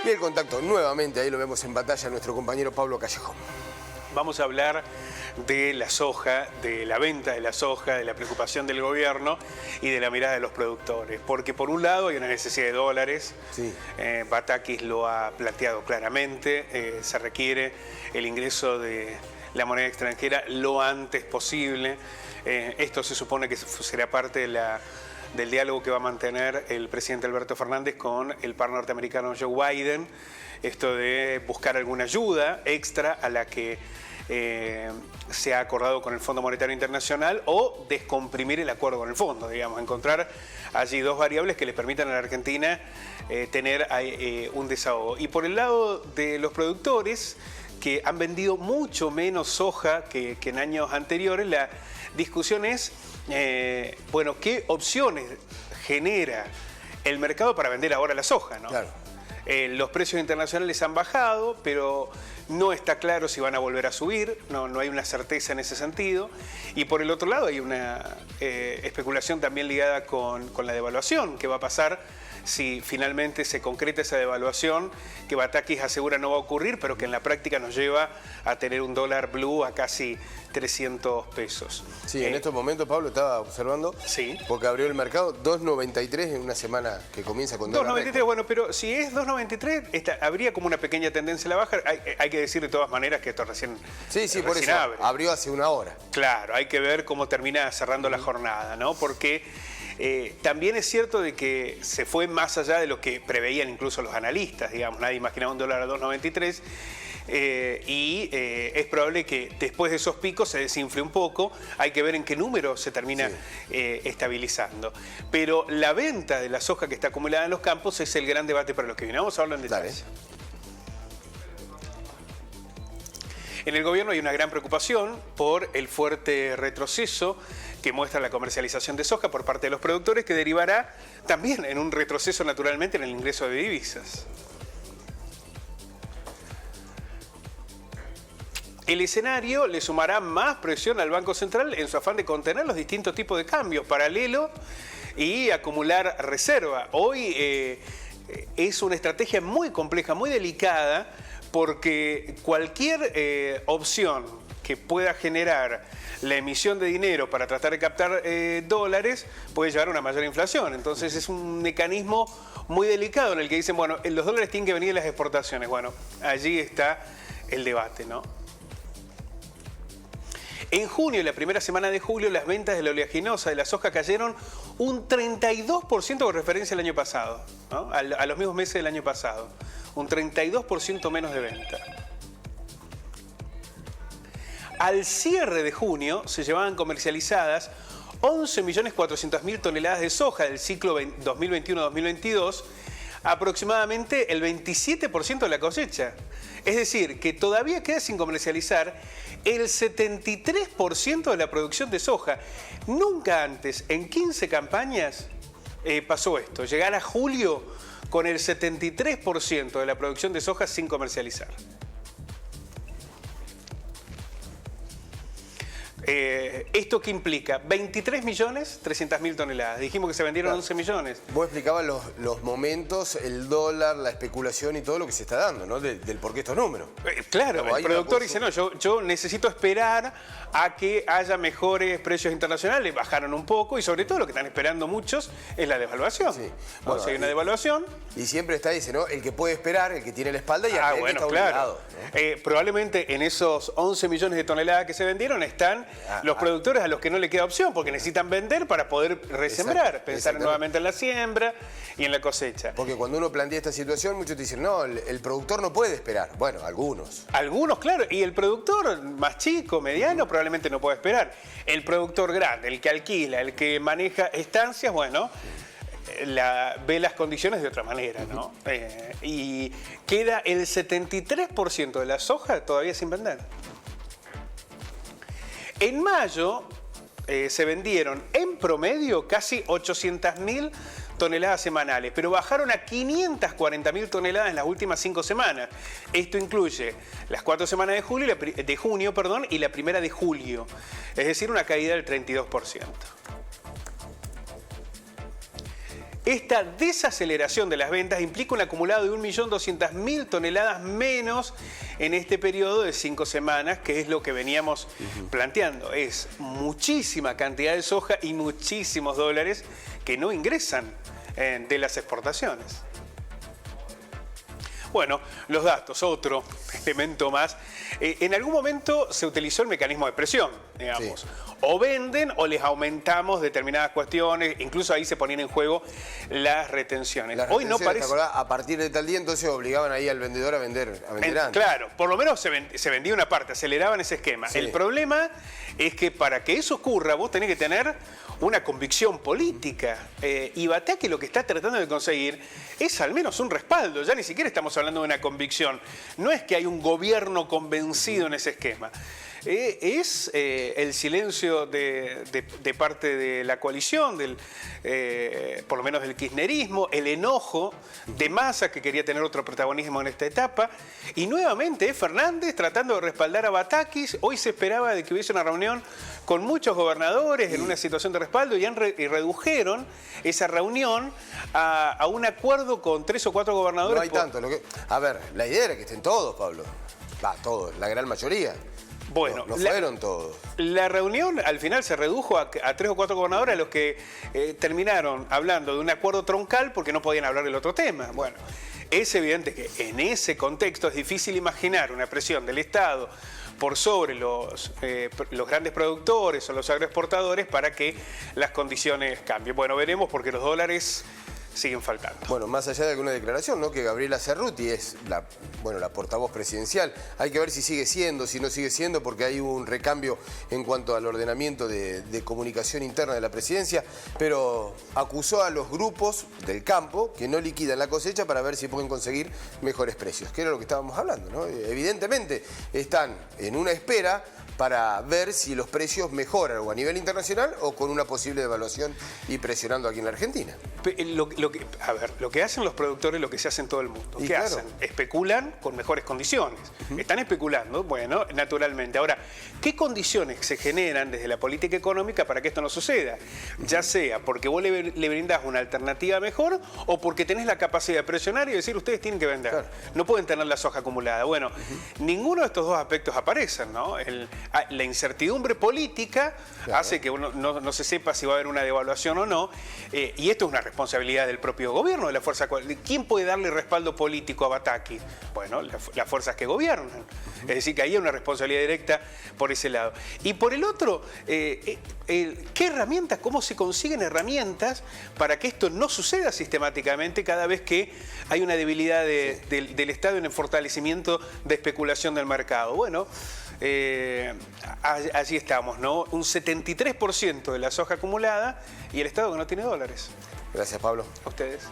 Y el contacto nuevamente, ahí lo vemos en pantalla, nuestro compañero Pablo Callejón. Vamos a hablar de la soja, de la venta de la soja, de la preocupación del gobierno y de la mirada de los productores. Porque por un lado hay una necesidad de dólares, Sí. Batakis lo ha planteado claramente, se requiere el ingreso de la moneda extranjera lo antes posible. Esto se supone que será parte del diálogo que va a mantener el presidente Alberto Fernández con el par norteamericano Joe Biden, esto de buscar alguna ayuda extra a la que se ha acordado con el Fondo Monetario Internacional o descomprimir el acuerdo con el fondo, digamos, encontrar allí dos variables que le permitan a la Argentina tener un desahogo. Y por el lado de los productores, que han vendido mucho menos soja que en años anteriores, la discusión es, bueno, ¿qué opciones genera el mercado para vender ahora la soja, ¿no? Claro. Los precios internacionales han bajado, pero no está claro si van a volver a subir, no hay una certeza en ese sentido. Y por el otro lado hay una especulación también ligada con la devaluación. ¿Qué va a pasar si finalmente se concreta esa devaluación que Batakis asegura no va a ocurrir, pero que en la práctica nos lleva a tener un dólar blue a casi 300 pesos? Sí, en estos momentos, Pablo, estaba observando, Sí. porque abrió el mercado 2.93 en una semana que comienza con dólar 2.93, récord. bueno, pero si es 2.93, habría como una pequeña tendencia a la baja. Hay que decir de todas maneras que esto recién Sí, por recién eso, abre. abrió hace una hora. Claro, hay que ver cómo termina cerrando la jornada, ¿no? Porque también es cierto de que se fue más allá de lo que preveían incluso los analistas, digamos, nadie imaginaba un dólar a 2.93 y es probable que después de esos picos se desinfle un poco, hay que ver en qué número se termina estabilizando. Pero la venta de la soja que está acumulada en los campos es el gran debate para los que vienen. Vamos a hablar en detalle. Dale. En el gobierno hay una gran preocupación por el fuerte retroceso que muestra la comercialización de soja por parte de los productores, que derivará también en un retroceso naturalmente en el ingreso de divisas. El escenario le sumará más presión al Banco Central en su afán de contener los distintos tipos de cambios paralelo y acumular reserva. Hoy es una estrategia muy compleja, muy delicada, porque cualquier opción que pueda generar la emisión de dinero para tratar de captar dólares puede llevar a una mayor inflación. Entonces es un mecanismo muy delicado en el que dicen, bueno, los dólares tienen que venir de las exportaciones. Bueno, allí está el debate, ¿no? En junio, la primera semana de julio, las ventas de la oleaginosa de la soja cayeron un 32% con referencia al año pasado, ¿no? A los mismos meses del año pasado. Un 32% menos de venta. Al cierre de junio se llevaban comercializadas 11.400.000 toneladas de soja del ciclo 2021-2022, aproximadamente el 27% de la cosecha. Es decir, que todavía queda sin comercializar el 73% de la producción de soja. Nunca antes, en 15 campañas, pasó esto. Llegar a julio con el 73% de la producción de soja sin comercializar. ¿Esto qué implica? 23.300.000 toneladas. Dijimos que se vendieron 11 millones. Vos explicabas los momentos, el dólar, la especulación y todo lo que se está dando, ¿no? Del por qué estos números. Claro, Como el productor dice, no, yo necesito esperar a que haya mejores precios internacionales. Bajaron un poco y sobre todo lo que están esperando muchos es la devaluación. Sí. Bueno, si hay una devaluación... Y siempre está ese, ¿no? El que puede esperar, el que tiene la espalda y aquel que bueno, está claro. obligado, ¿no? Probablemente en esos 11 millones de toneladas que se vendieron están los productores a los que no le queda opción porque necesitan vender para poder resembrar, pensar nuevamente en la siembra y en la cosecha. Porque cuando uno plantea esta situación, muchos te dicen, no, el productor no puede esperar. Bueno, algunos. Algunos, claro, y el productor más chico, mediano, probablemente no puede esperar. El productor grande, el que alquila, el que maneja estancias, bueno, ve las condiciones de otra manera, ¿no? Y queda el 73% de la soja todavía sin vender. En mayo se vendieron en promedio casi 800.000 toneladas semanales, pero bajaron a 540.000 toneladas en las últimas 5 semanas. Esto incluye las 4 semanas de junio y la primera de julio, es decir, una caída del 32%. Esta desaceleración de las ventas implica un acumulado de 1.200.000 toneladas menos en este periodo de 5 semanas, que es lo que veníamos planteando. Es muchísima cantidad de soja y muchísimos dólares que no ingresan de las exportaciones. Bueno, los datos, otro elemento más. En algún momento se utilizó el mecanismo de presión, digamos. Sí. O venden o les aumentamos determinadas cuestiones, incluso ahí se ponían en juego las retenciones. Hoy no parece... A partir de tal día entonces obligaban ahí al vendedor a vender antes. Claro, por lo menos se vendía una parte, aceleraban ese esquema. Sí. El problema es que para que eso ocurra vos tenés que tener una convicción política. Y Bataki lo que está tratando de conseguir es al menos un respaldo. Ya ni siquiera estamos hablando de una convicción. No es que hay un gobierno convencido en ese esquema. Es el silencio de parte de la coalición, por lo menos del kirchnerismo, el enojo de Massa, que quería tener otro protagonismo en esta etapa, y nuevamente Fernández tratando de respaldar a Batakis. Hoy se esperaba de que hubiese una reunión con muchos gobernadores en una situación de respaldo y redujeron esa reunión a un acuerdo con 3 o 4 gobernadores. No hay tanto. A ver, la idea era que estén todos, Pablo. Todos, la gran mayoría. Bueno, no fueron todos. La reunión al final se redujo a 3 o 4 gobernadores a los que terminaron hablando de un acuerdo troncal porque no podían hablar del otro tema. Bueno, es evidente que en ese contexto es difícil imaginar una presión del Estado por sobre los grandes productores o los agroexportadores para que las condiciones cambien. Bueno, veremos porque los dólares siguen faltando. Bueno, más allá de alguna declaración, ¿no? Que Gabriela Cerruti es la portavoz presidencial. Hay que ver si sigue siendo, si no sigue siendo, porque hay un recambio en cuanto al ordenamiento de comunicación interna de la presidencia, pero acusó a los grupos del campo que no liquidan la cosecha para ver si pueden conseguir mejores precios, que era lo que estábamos hablando, ¿no? Evidentemente están en una espera para ver si los precios mejoran o a nivel internacional o con una posible devaluación y presionando aquí en la Argentina. Lo que hacen los productores, lo que se hace en todo el mundo. ¿Qué hacen? Especulan con mejores condiciones. Están especulando, bueno, naturalmente. Ahora, ¿qué condiciones se generan desde la política económica para que esto no suceda? Ya sea porque vos le brindás una alternativa mejor o porque tenés la capacidad de presionar y decir, ustedes tienen que vender. Claro. No pueden tener la soja acumulada. Bueno, ninguno de estos dos aspectos aparecen, ¿no? La incertidumbre política hace que uno no se sepa si va a haber una devaluación o no, y esto es una responsabilidad del propio gobierno, de la fuerza. ¿Quién puede darle respaldo político a Bataki? Bueno, las fuerzas que gobiernan. Es decir, que ahí hay una responsabilidad directa por ese lado. Y por el otro, ¿qué herramientas, cómo se consiguen herramientas para que esto no suceda sistemáticamente cada vez que hay una debilidad del Estado en el fortalecimiento de especulación del mercado? Bueno, allí estamos, ¿no? Un 73% de la soja acumulada y el Estado que no tiene dólares. Gracias, Pablo. A ustedes.